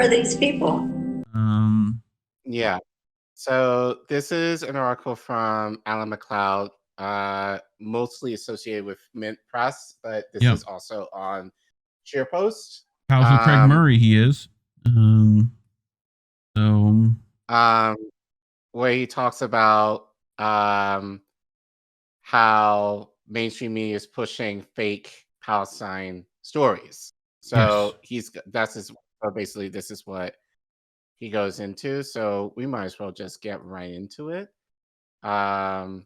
are these people? Yeah. So this is an article from Alan MaCleod, mostly associated with MintPress, but this is also on Scheerpost. Pals with Craig Murray, he is. Where he talks about how mainstream media is pushing fake Palestine stories. So so basically this is what he goes into. So we might as well just get right into it. And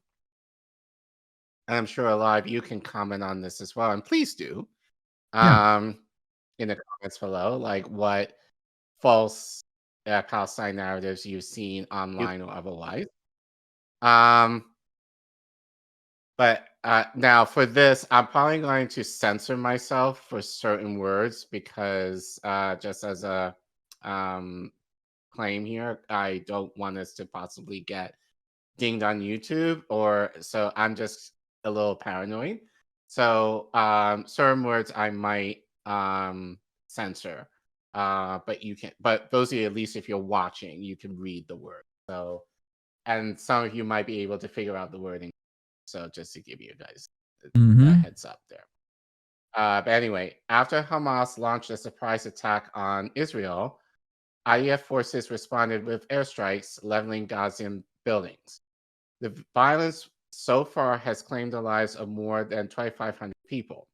I'm sure a lot of you can comment on this as well, and please do. In the comments below, like what false Palestine narratives you've seen online or otherwise. But now for this, I'm probably going to censor myself for certain words because just as a claim here, I don't want us to possibly get dinged on YouTube, or so I'm just a little paranoid. So certain words I might censor. But those of you, at least if you're watching, you can read the word. So, and some of you might be able to figure out the wording. So just to give you guys a heads up there. But anyway, after Hamas launched a surprise attack on Israel, IDF forces responded with airstrikes leveling Gazan buildings. The violence so far has claimed the lives of more than 2,500 people.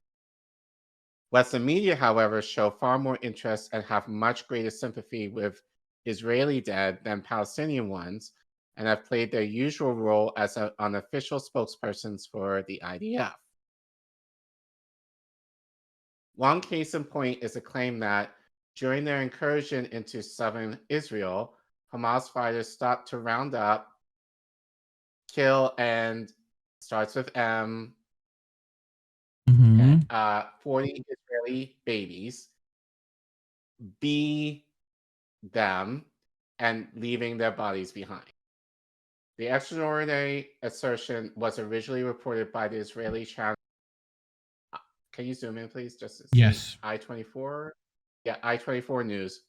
Western media, however, show far more interest and have much greater sympathy with Israeli dead than Palestinian ones, and have played their usual role as unofficial spokespersons for the IDF. One case in point is a claim that during their incursion into southern Israel, Hamas fighters stopped to round up, kill, and starts with M, 40 Israeli babies, be them, and leaving their bodies behind. The extraordinary assertion was originally reported by the Israeli channel. Can you zoom in, please? Just yes, I-24. Yeah, I-24 News,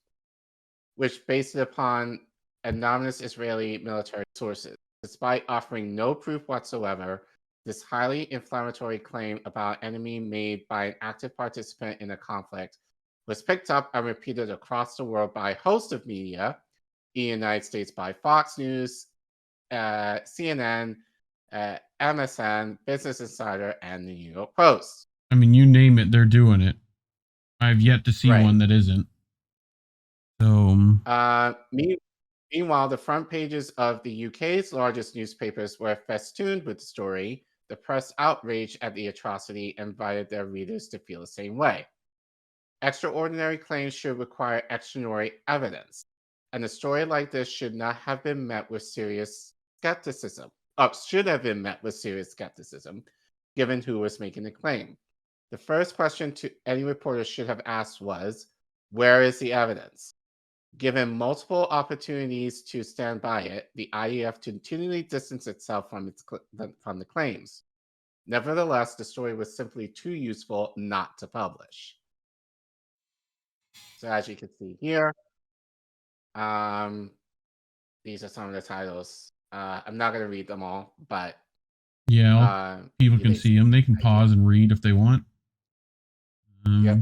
which based it upon anonymous Israeli military sources. Despite offering no proof whatsoever, this highly inflammatory claim about enemy made by an active participant in a conflict was picked up and repeated across the world by a host of media, in the United States by Fox News, CNN, MSN, Business Insider, and the New York Post. I mean, you name it, they're doing it. I've yet to see one that isn't. So, meanwhile, the front pages of the UK's largest newspapers were festooned with the story. The press outraged at the atrocity and invited their readers to feel the same way. Extraordinary claims should require extraordinary evidence, and a story like this should not have been met with serious skepticism. Should have been met with serious skepticism, given who was making the claim. The first question to any reporter should have asked was, where is the evidence? Given multiple opportunities to stand by it, the IDF continually distanced itself from the claims. Nevertheless, the story was simply too useful not to publish. So as you can see here, these are some of the titles. I'm not going to read them all, but yeah, people can see them. They can pause and read if they want. Yep.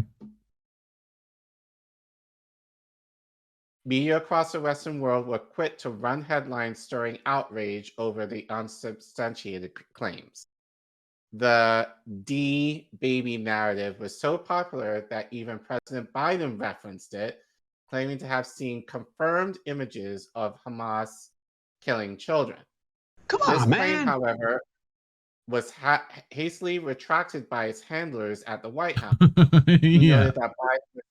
Media across the Western world were quick to run headlines stirring outrage over the unsubstantiated claims. The D-baby narrative was so popular that even President Biden referenced it, claiming to have seen confirmed images of Hamas killing children. Come on, this man. claim, however, was hastily retracted by its handlers at the White House. Yeah. That Biden was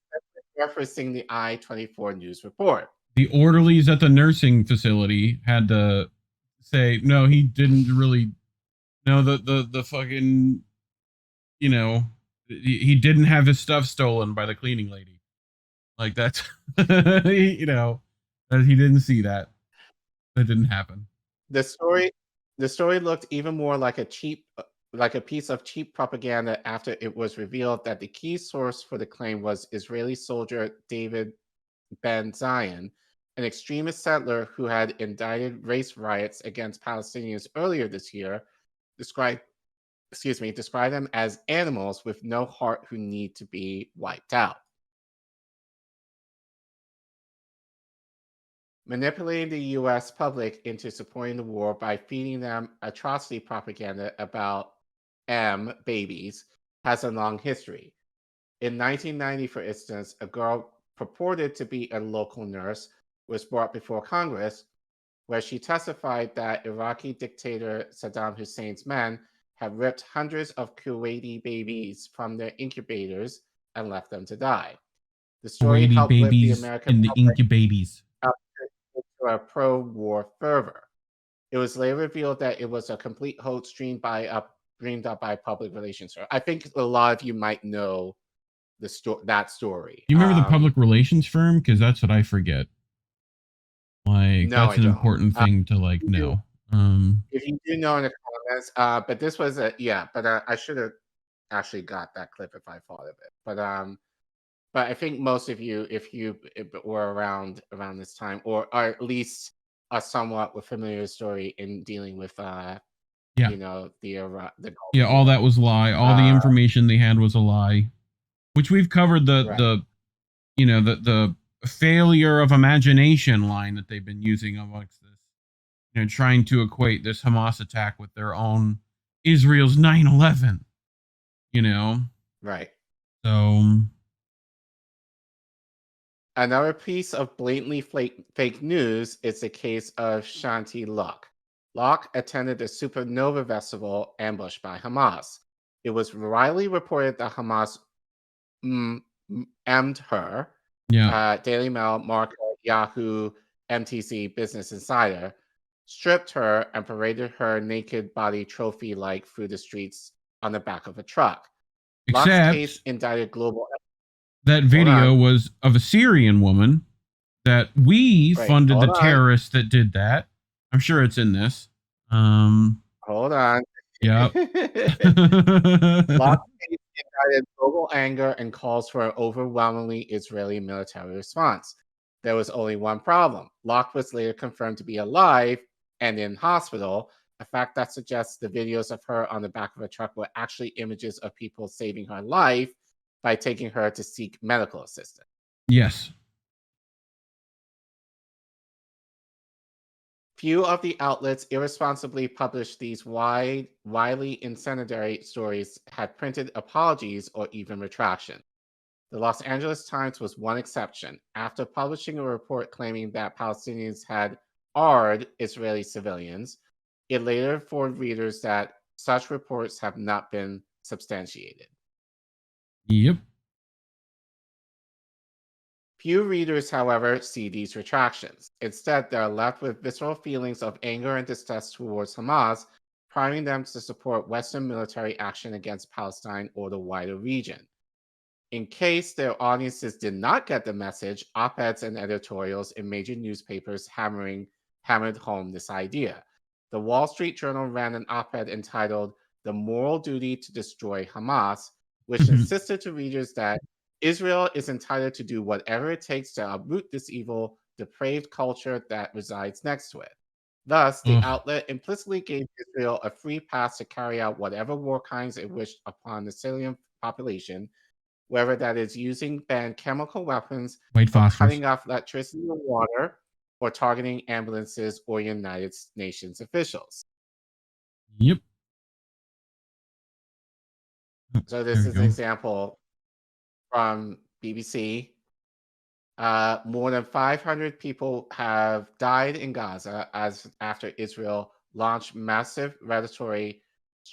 referencing the I-24 news report. The orderlies at the nursing facility had to say, no, he didn't really. No, the fucking, you know, he didn't have his stuff stolen by the cleaning lady. Like that's, you know, he didn't see that. That didn't happen. The story looked even more like a piece of cheap propaganda after it was revealed that the key source for the claim was Israeli soldier David Ben Zion, an extremist settler who had indicted race riots against Palestinians earlier this year, described them as animals with no heart who need to be wiped out. Manipulating the U.S. public into supporting the war by feeding them atrocity propaganda about babies has a long history. In 1990, for instance, a girl purported to be a local nurse was brought before Congress, where she testified that Iraqi dictator Saddam Hussein's men had ripped hundreds of Kuwaiti babies from their incubators and left them to die. The story Kuwaiti helped lift the babies American and the public incubabies up into a pro-war fervor. It was later revealed that it was a complete hoax dreamed up by a public relations firm. I think a lot of you might know that story. You remember the public relations firm? Because that's what I forget. Like, no, that's an important thing to like know. If you do know in the comments, but this was but I should have actually got that clip if I thought of it. But I think most of you, if you were around this time, or at least are somewhat familiar with the story in dealing with you know, the Gulf all War. that was a lie. All the information they had was a lie, which we've covered the failure of imagination line that they've been using amongst this, you know, trying to equate this Hamas attack with their own Israel's 9/11, you know? Right. So another piece of blatantly fake news is the case of Shanti Locke. Locke attended a supernova festival ambushed by Hamas. It was widely reported that Hamas emmed her. Daily Mail, Market, Yahoo, MTC, Business Insider stripped her and paraded her naked body trophy-like through the streets on the back of a truck. Locke's case indicted global. That video was of a Syrian woman that we funded the terrorists that did that. I'm sure it's in this. Hold on. Yeah. Locke's case indicted global anger and calls for an overwhelmingly Israeli military response. There was only one problem. Locke was later confirmed to be alive and in hospital, a fact that suggests the videos of her on the back of a truck were actually images of people saving her life by taking her to seek medical assistance. Yes. Few of the outlets irresponsibly published these widely incendiary stories had printed apologies or even retraction. The Los Angeles Times was one exception. After publishing a report claiming that Palestinians had armed Israeli civilians, it later informed readers that such reports have not been substantiated. Yep. Few readers, however, see these retractions. Instead, they are left with visceral feelings of anger and disgust towards Hamas, priming them to support Western military action against Palestine or the wider region. In case their audiences did not get the message, op-eds and editorials in major newspapers hammered home this idea. The Wall Street Journal ran an op-ed entitled "The Moral Duty to Destroy Hamas," which insisted to readers that Israel is entitled to do whatever it takes to uproot this evil, depraved culture that resides next to it. Thus, the outlet implicitly gave Israel a free pass to carry out whatever war crimes it wished upon the civilian population, whether that is using banned chemical weapons, or cutting off electricity and water, or targeting ambulances or United Nations officials. Yep. So this is an example from BBC. More than 500 people have died in Gaza after Israel launched massive predatory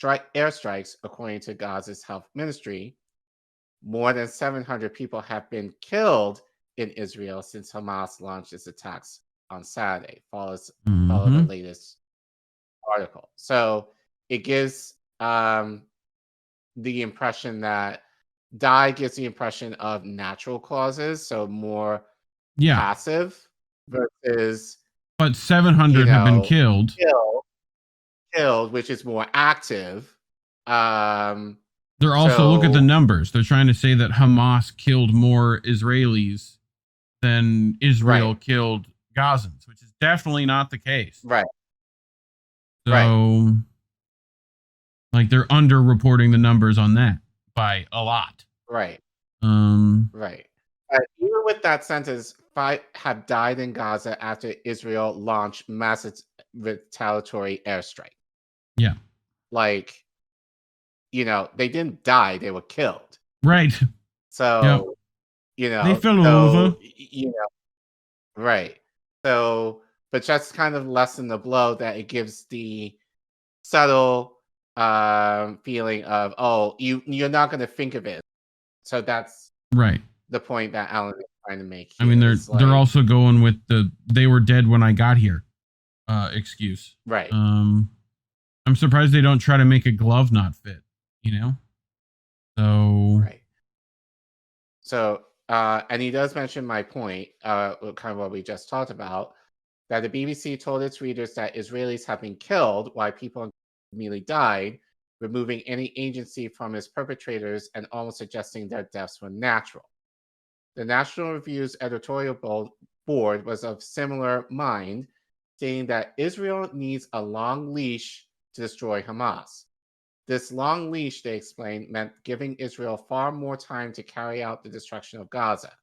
airstrikes, according to Gaza's health ministry. More than 700 people have been killed in Israel since Hamas launched its attacks on Saturday. Follow the latest article. So it gives the impression that die gives the impression of natural causes, so more passive versus. But 700 have been killed. Killed, which is more active. They're also look at the numbers. They're trying to say that Hamas killed more Israelis than Israel Right. killed Gazans, which is definitely not the case. Right. So, like, they're underreporting the numbers on that by a lot. Right. Um, Right. Even with that sentence, 5 have died in Gaza after Israel launched massive retaliatory airstrike. Yeah. Like, you know, they didn't die; they were killed. Right. So, Yep. you know, They fell over. you know, right. So, but just kind of lessen the blow that it gives the subtle feeling of, oh, you're not going to think of it. So that's right. the point that Alan is trying to make I here. mean, they're also going with the "they were dead when I got here" excuse. Right. I'm surprised they don't try to make a glove not fit. You know. So. Right. So, and he does mention my point, kind of what we just talked about, that the BBC told its readers that Israelis have been killed while people immediately died, removing any agency from its perpetrators and almost suggesting their deaths were natural. The National Review's editorial board was of similar mind, saying that Israel needs a long leash to destroy Hamas. This long leash, they explained, meant giving Israel far more time to carry out the destruction of Gaza.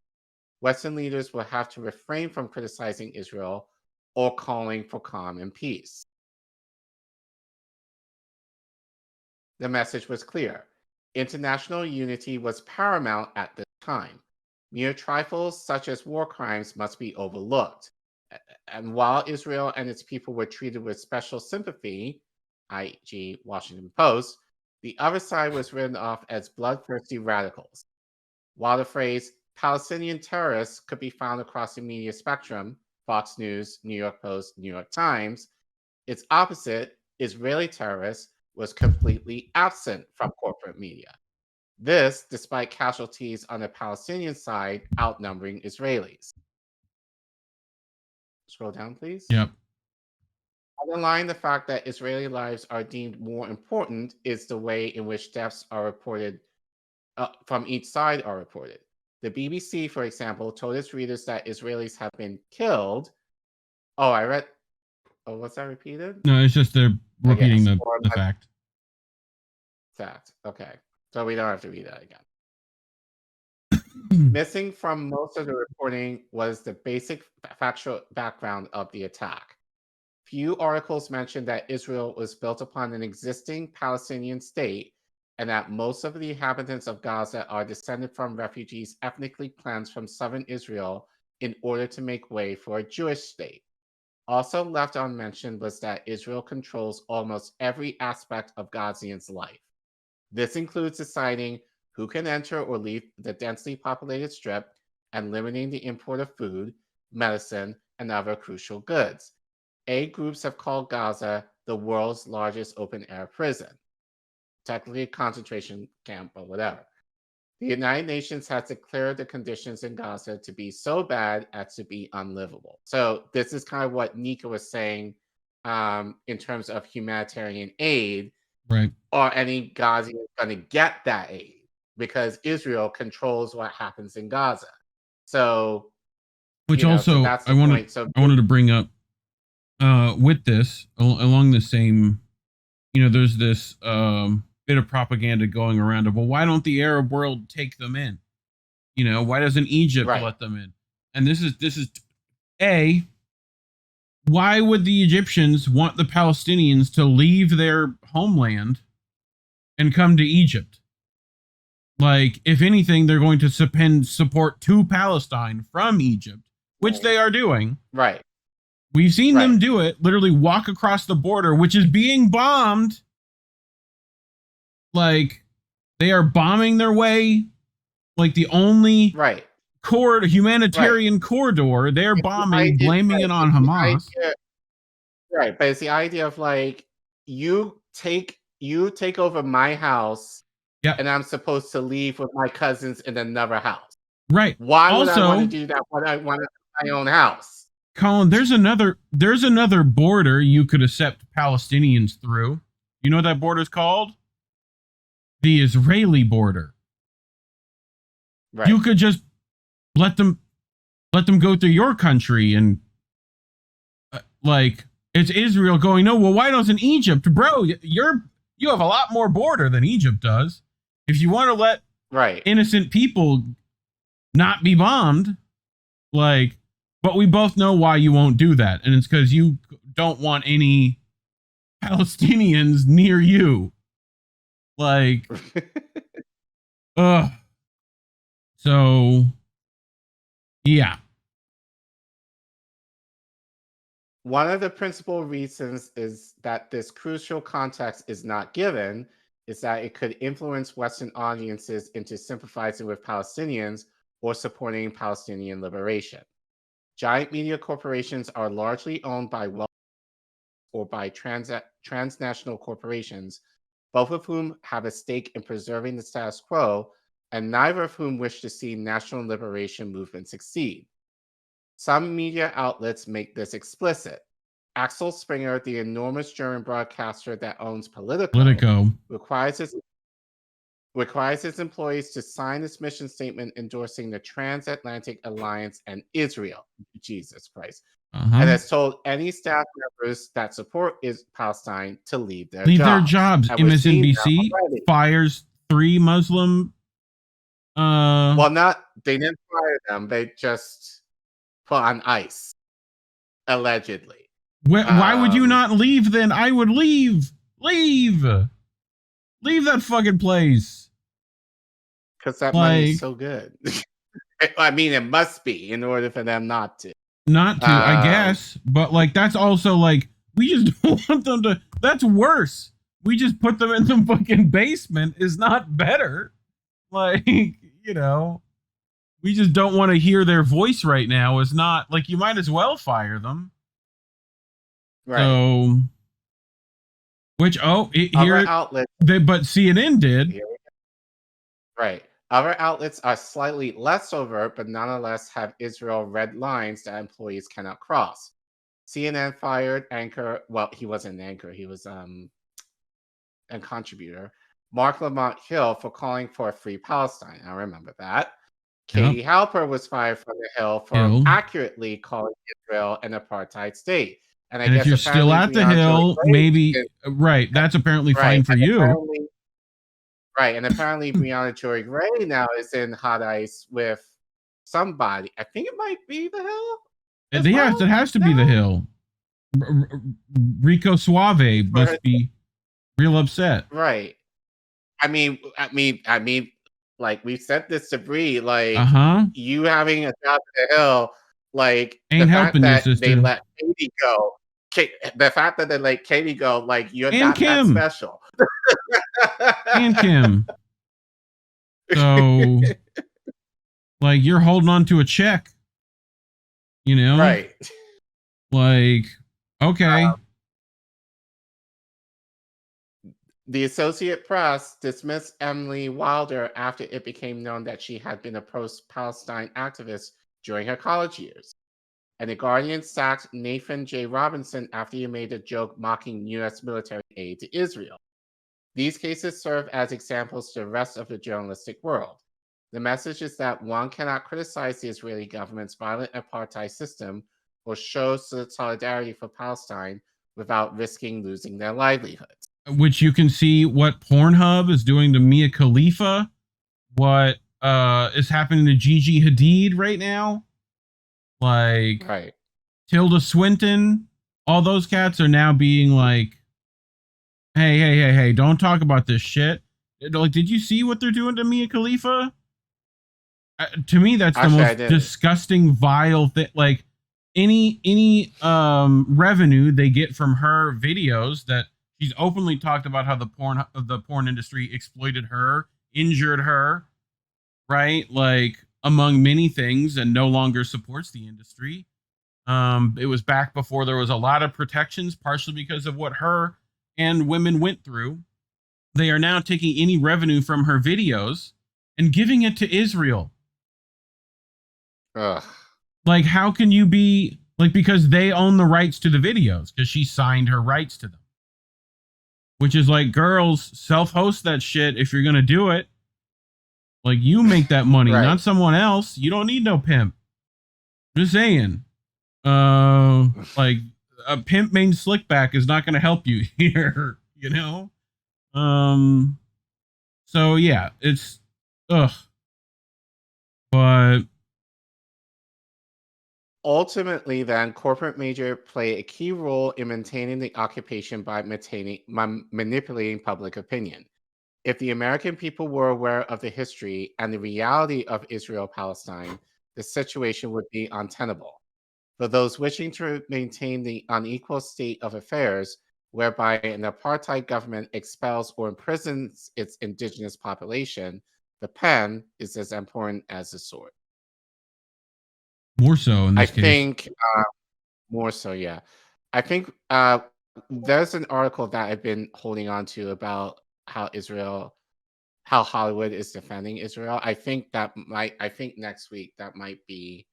Western leaders will have to refrain from criticizing Israel or calling for calm and peace. The message was clear. International unity was paramount at this time. Mere trifles such as war crimes must be overlooked. And while Israel and its people were treated with special sympathy, i.e., Washington Post, the other side was written off as bloodthirsty radicals. While the phrase Palestinian terrorists could be found across the media spectrum, Fox News, New York Post, New York Times, its opposite, Israeli terrorists, was completely absent from corporate media. This, despite casualties on the Palestinian side outnumbering Israelis. Scroll down, please. Yep. Underlying the fact that Israeli lives are deemed more important is the way in which deaths are reported from each side are reported. The BBC, for example, told its readers that Israelis have been killed. Oh, I read. Oh, was that repeated? No, it's just they're repeating the fact. Fact. Okay. So we don't have to read that again. Missing from most of the reporting was the basic factual background of the attack. Few articles mentioned that Israel was built upon an existing Palestinian state and that most of the inhabitants of Gaza are descended from refugees ethnically cleansed from southern Israel in order to make way for a Jewish state. Also left unmentioned was that Israel controls almost every aspect of Gazians' life. This includes deciding who can enter or leave the densely populated strip and limiting the import of food, medicine, and other crucial goods. Aid groups have called Gaza the world's largest open-air prison. Technically a concentration camp or whatever. The United Nations has declared the conditions in Gaza to be so bad as to be unlivable. So this is kind of what Nika was saying in terms of humanitarian aid. Right. Are any Gazans going to get that aid? Because Israel controls what happens in Gaza. So, which also so that's the point. So I wanted to bring up with this along the same, there's this bit of propaganda going around of, well, why don't the Arab world take them in? Why doesn't Egypt let them in? And this is why would the Egyptians want the Palestinians to leave their homeland and come to Egypt? Like, if anything, they're going to support to Palestine from Egypt, which they are doing. Right. We've seen them do it, literally walk across the border, which is being bombed. Like, they are bombing their way. Like, the only humanitarian corridor, they're bombing, blaming it on Hamas. Right, but it's the idea of, like, you take over my house, and I'm supposed to leave with my cousins in another house. Right. Why would I want to do that when I want my own house? Collin, there's another border you could accept Palestinians through. You know what that border is called? The Israeli border. Right. You could just let them let them go through your country. And like, it's Israel going, no, well, why doesn't Egypt? Bro, you have a lot more border than Egypt does. If you want to let innocent people not be bombed, like, but we both know why you won't do that. And it's because you don't want any Palestinians near you. Like, so, yeah. One of the principal reasons is that this crucial context is not given is that it could influence Western audiences into sympathizing with Palestinians or supporting Palestinian liberation. Giant media corporations are largely owned by or by transnational corporations, both of whom have a stake in preserving the status quo, and neither of whom wish to see national liberation movements succeed. Some media outlets make this explicit. Axel Springer, the enormous German broadcaster that owns Politico. requires its employees to sign this mission statement endorsing the Transatlantic Alliance and Israel. Jesus Christ. And has told any staff members that support Palestine to leave their jobs. MSNBC fires 3 Muslim. Well, they didn't fire them. They just put on ice, allegedly. Why would you not leave then? I would leave. Leave that fucking place. Because that money is so good. I mean, it must be in order for them not to. I guess. But like, that's also like, we just don't want them to. That's worse. We just put them in the fucking basement is not better. Like, you know, we just don't want to hear their voice right now. Is not like, you might as well fire them. Right. So, but CNN did. Right. Other outlets are slightly less overt, but nonetheless have Israel red lines that employees cannot cross. CNN fired anchor. Well, he wasn't an anchor. He was a contributor. Mark Lamont Hill for calling for a free Palestine. I remember that. Katie Halper was fired from the Hill for accurately calling Israel an apartheid state. And I guess if you're still at the Hill, maybe that's apparently fine for you. And apparently Brianna Joy Gray now is in hot ice with somebody. I think it might be the Hill. Yes, it has to be the Hill. Rico Suave must be real upset. Right. I mean, like we said this to Bree, like you having a job at the Hill, like ain't the helping fact you, that they let Katie go. The fact that they let Katie go, like you're not that special. And Kim. So, like, you're holding on to a check, you know? Right. Like, okay. The Associated Press dismissed Emily Wilder after it became known that she had been a pro-Palestine activist during her college years. And The Guardian sacked Nathan J. Robinson after he made a joke mocking U.S. military aid to Israel. These cases serve as examples to the rest of the journalistic world. The message is that one cannot criticize the Israeli government's violent apartheid system or show solidarity for Palestine without risking losing their livelihoods. Which you can see what Pornhub is doing to Mia Khalifa, what is happening to Gigi Hadid right now. Like, Tilda Swinton, all those cats are now being like, hey, don't talk about this shit. Like, did you see what they're doing to Mia Khalifa? To me, that's the most disgusting, vile thing. Like, any revenue they get from her videos that she's openly talked about how the porn industry exploited her, injured her, right? Like, among many things, and no longer supports the industry. It was back before there was a lot of protections, partially because of what her and women went through. They are now taking any revenue from her videos and giving it to Israel. Ugh. Like, how can you be like, because they own the rights to the videos because she signed her rights to them, which is like, girls, self-host that shit if you're gonna do it. Like, you make that money, not someone else. You don't need no pimp. Just saying. Like a pimp named Slickback is not going to help you here, you know? So yeah, it's ugh. But ultimately, then, corporate media play a key role in maintaining the occupation by manipulating public opinion. If the American people were aware of the history and the reality of Israel Palestine, the situation would be untenable. For those wishing to maintain the unequal state of affairs, whereby an apartheid government expels or imprisons its indigenous population, the pen is as important as the sword. more so in I this case. think more so, yeah. I think there's an article that I've been holding on to about how Hollywood is defending Israel. I think next week that might be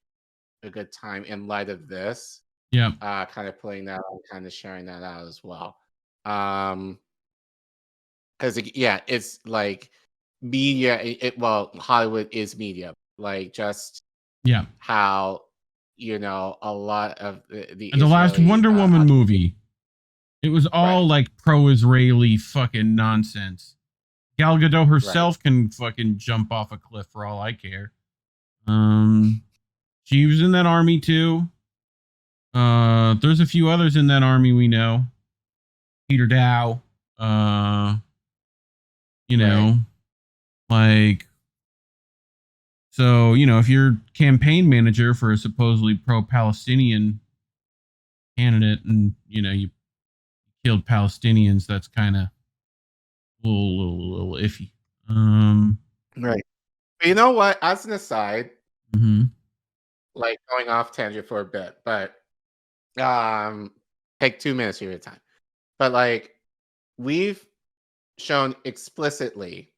a good time in light of this. Yeah. Kind of putting that on, kind of sharing that out as well. Because yeah, it's like media. Well, Hollywood is media. Like just Yeah. how a lot of the And the last Israeli Wonder Woman movie, it was all like pro-Israeli fucking nonsense. Gal Gadot herself can fucking jump off a cliff for all I care. She was in that army too. There's a few others in that army we know. Peter Dow. You know, like, so, if you're campaign manager for a supposedly pro-Palestinian candidate and, you killed Palestinians, that's kind of a little iffy. Right. But you know what? As an aside, mm-hmm. like going off tangent for a bit, but take 2 minutes of your time. But like we've shown explicitly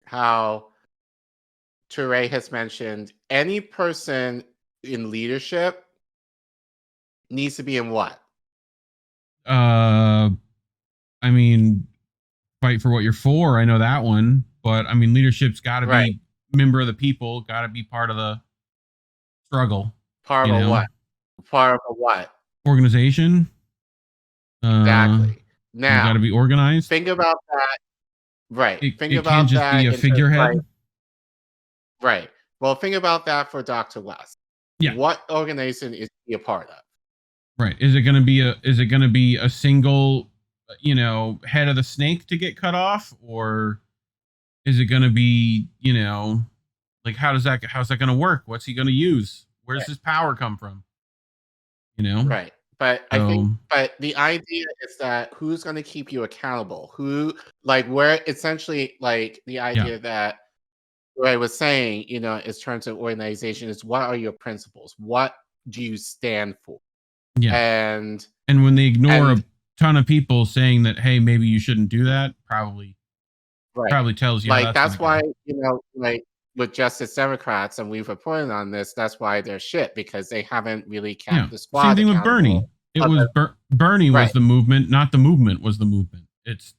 how Toure has mentioned any person in leadership needs to be in what? I mean, fight for what you're for. I know that one, but I mean, leadership's got to be member of the people, got to be part of the struggle. Part of what? Part of a what? Organization. Exactly. Now, you got to be organized. Think about that. Right. Think it about can't just that be a figurehead. Right. Well, think about that for Dr. West. Yeah. What organization is he a part of? Right. Is it going to be a single, head of the snake to get cut off, or is it going to be, like how's that going to work? What's he going to use? Where's his power come from? Right. But I think, the idea is that who's going to keep you accountable? Where essentially, like the idea that what I was saying, in terms of organization is what are your principles? What do you stand for? Yeah. And when they ignore a ton of people saying that, hey, maybe you shouldn't do that, probably tells you. Like that's why, like with Justice Democrats, and we've reported on this, that's why they're shit, because they haven't really kept the squad. Same thing with Bernie. It was Bernie was the movement, not the movement was the movement. It's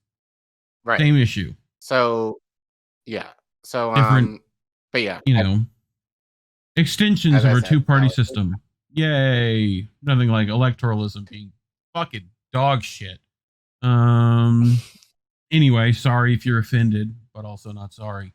same issue. So yeah. So different, but yeah, extensions of our two-party system. Yay! Nothing like electoralism being fucking dog shit. Anyway, sorry if you're offended, but also not sorry.